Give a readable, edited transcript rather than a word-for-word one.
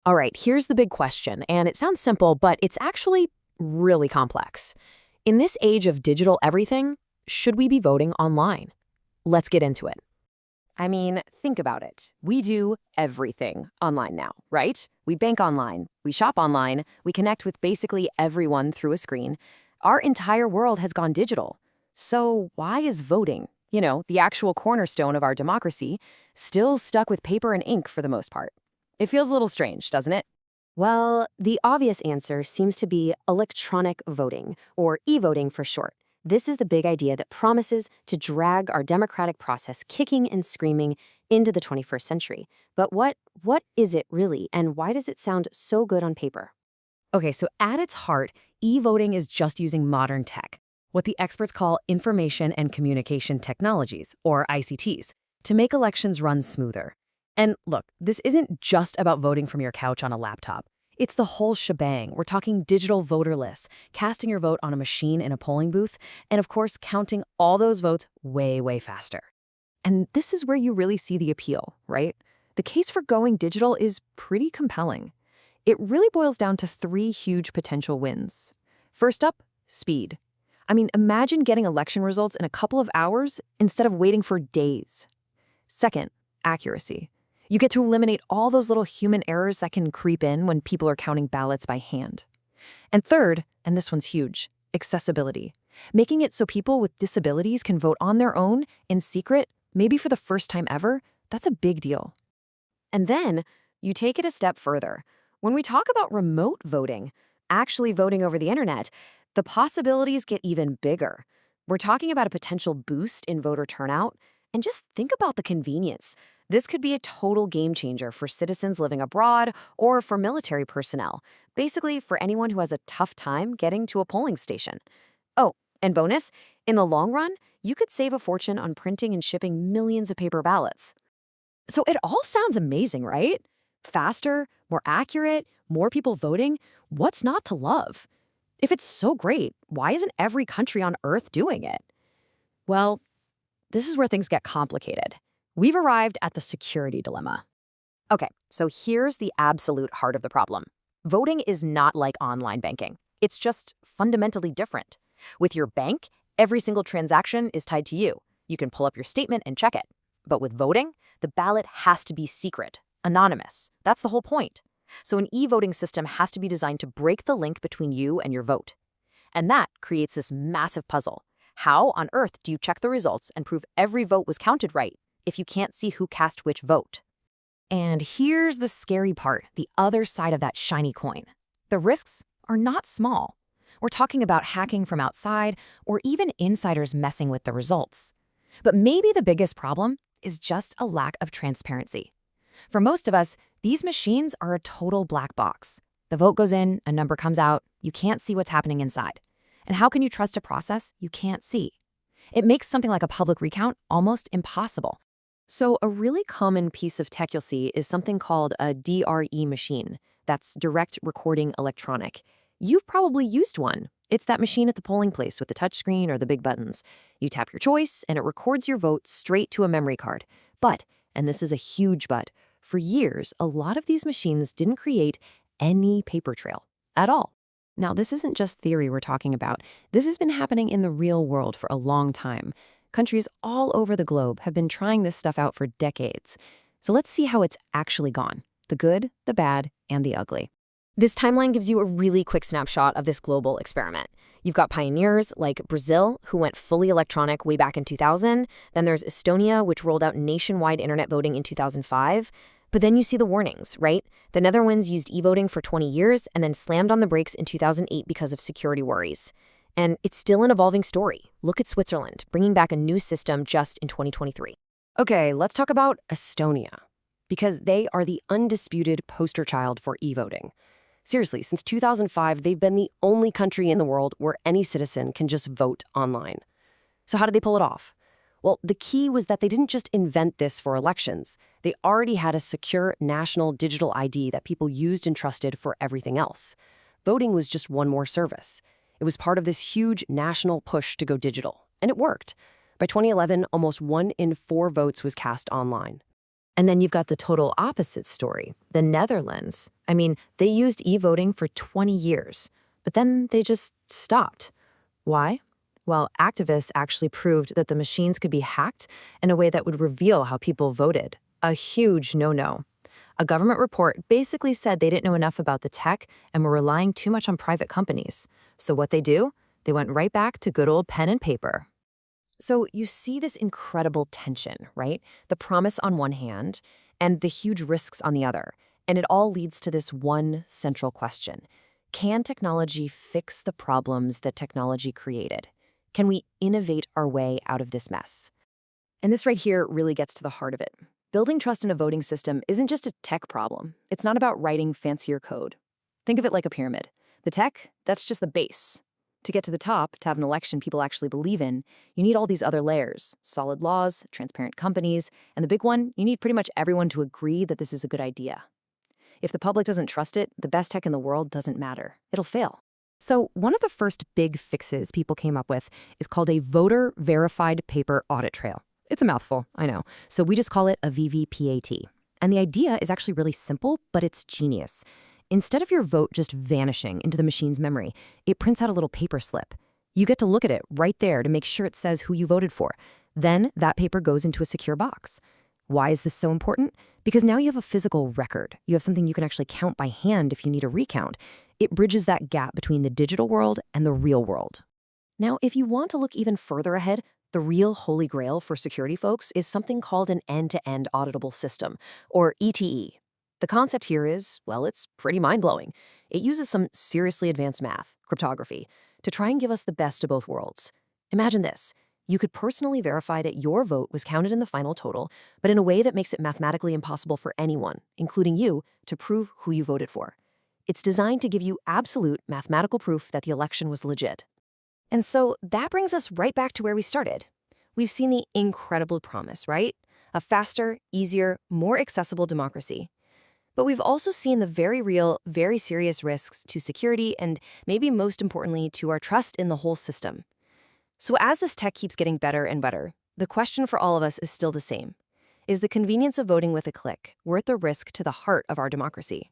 All right, here's the big question, and it sounds simple, but it's actually really complex. In this age of digital everything, should we be voting online? Let's get into it. I mean, think about it. We do everything online now, right? We bank online, we shop online, we connect with basically everyone through a screen. Our entire world has gone digital. So why is voting, the actual cornerstone of our democracy, still stuck with paper and ink for the most part? It feels a little strange, doesn't it? Well, the obvious answer seems to be electronic voting, or e-voting for short. This is the big idea that promises to drag our democratic process kicking and screaming into the 21st century. But what is it really, and why does it sound so good on paper? Okay, so at its heart, e-voting is just using modern tech, what the experts call information and communication technologies, or ICTs, to make elections run smoother. And look, this isn't just about voting from your couch on a laptop. It's the whole shebang. We're talking digital voter lists, casting your vote on a machine in a polling booth, and of course, counting all those votes way, way faster. And this is where you really see the appeal, right? The case for going digital is pretty compelling. It really boils down to three huge potential wins. First up, speed. I mean, imagine getting election results in a couple of hours instead of waiting for days. Second, accuracy. You get to eliminate all those little human errors that can creep in when people are counting ballots by hand. And third, and this one's huge, accessibility. Making it so people with disabilities can vote on their own, in secret, maybe for the first time ever, that's a big deal. And then you take it a step further. When we talk about remote voting, actually voting over the internet, the possibilities get even bigger. We're talking about a potential boost in voter turnout, and just think about the convenience. This could be a total game changer for citizens living abroad or for military personnel, basically for anyone who has a tough time getting to a polling station. Oh, and bonus, in the long run, you could save a fortune on printing and shipping millions of paper ballots. So it all sounds amazing, right? Faster, more accurate, more people voting. What's not to love? If it's so great, why isn't every country on Earth doing it? Well, this is where things get complicated. We've arrived at the security dilemma. Okay, so here's the absolute heart of the problem. Voting is not like online banking. It's just fundamentally different. With your bank, every single transaction is tied to you. You can pull up your statement and check it. But with voting, the ballot has to be secret, anonymous. That's the whole point. So an e-voting system has to be designed to break the link between you and your vote. And that creates this massive puzzle. How on earth do you check the results and prove every vote was counted right if you can't see who cast which vote? And here's the scary part, the other side of that shiny coin. The risks are not small. We're talking about hacking from outside or even insiders messing with the results. But maybe the biggest problem is just a lack of transparency. For most of us, these machines are a total black box. The vote goes in, a number comes out, you can't see what's happening inside. And how can you trust a process you can't see? It makes something like a public recount almost impossible. So a really common piece of tech you'll see is something called a DRE machine. That's direct recording electronic. You've probably used one. It's that machine at the polling place with the touchscreen or the big buttons. You tap your choice, and it records your vote straight to a memory card. But, and this is a huge but, for years, a lot of these machines didn't create any paper trail at all. Now, this isn't just theory we're talking about. This has been happening in the real world for a long time. Countries all over the globe have been trying this stuff out for decades. So let's see how it's actually gone. The good, the bad, and the ugly. This timeline gives you a really quick snapshot of this global experiment. You've got pioneers like Brazil, who went fully electronic way back in 2000. Then there's Estonia, which rolled out nationwide internet voting in 2005. But then you see the warnings, right? The Netherlands used e-voting for 20 years and then slammed on the brakes in 2008 because of security worries. And it's still an evolving story. Look at Switzerland, bringing back a new system just in 2023. Okay, let's talk about Estonia, because they are the undisputed poster child for e-voting. Seriously, since 2005, they've been the only country in the world where any citizen can just vote online. So how did they pull it off? Well, the key was that they didn't just invent this for elections. They already had a secure national digital ID that people used and trusted for everything else. Voting was just one more service. It was part of this huge national push to go digital, and it worked. By 2011, almost 1 in 4 votes was cast online. And then you've got the total opposite story, the Netherlands. I mean, they used e-voting for 20 years, but then they just stopped. Why? Well, activists actually proved that the machines could be hacked in a way that would reveal how people voted. A huge no-no. A government report basically said they didn't know enough about the tech and were relying too much on private companies. So what they do? They went right back to good old pen and paper. So you see this incredible tension, right? The promise on one hand and the huge risks on the other. And it all leads to this one central question. Can technology fix the problems that technology created? Can we innovate our way out of this mess? And this right here really gets to the heart of it. Building trust in a voting system isn't just a tech problem. It's not about writing fancier code. Think of it like a pyramid. The tech, that's just the base. To get to the top, to have an election people actually believe in, you need all these other layers, solid laws, transparent companies, and the big one, you need pretty much everyone to agree that this is a good idea. If the public doesn't trust it, the best tech in the world doesn't matter. It'll fail. So one of the first big fixes people came up with is called a voter verified paper audit trail. It's a mouthful, I know. So we just call it a VVPAT. And the idea is actually really simple, but it's genius. Instead of your vote just vanishing into the machine's memory, it prints out a little paper slip. You get to look at it right there to make sure it says who you voted for. Then that paper goes into a secure box. Why is this so important? Because now you have a physical record. You have something you can actually count by hand if you need a recount. It bridges that gap between the digital world and the real world. Now, if you want to look even further ahead, the real holy grail for security folks is something called an end-to-end auditable system, or ETE. The concept here is, well, it's pretty mind-blowing. It uses some seriously advanced math, cryptography, to try and give us the best of both worlds. Imagine this. You could personally verify that your vote was counted in the final total, but in a way that makes it mathematically impossible for anyone, including you, to prove who you voted for. It's designed to give you absolute mathematical proof that the election was legit. And so that brings us right back to where we started. We've seen the incredible promise, right? A faster, easier, more accessible democracy. But we've also seen the very real, very serious risks to security and maybe most importantly to our trust in the whole system. So as this tech keeps getting better and better, the question for all of us is still the same. Is the convenience of voting with a click worth the risk to the heart of our democracy?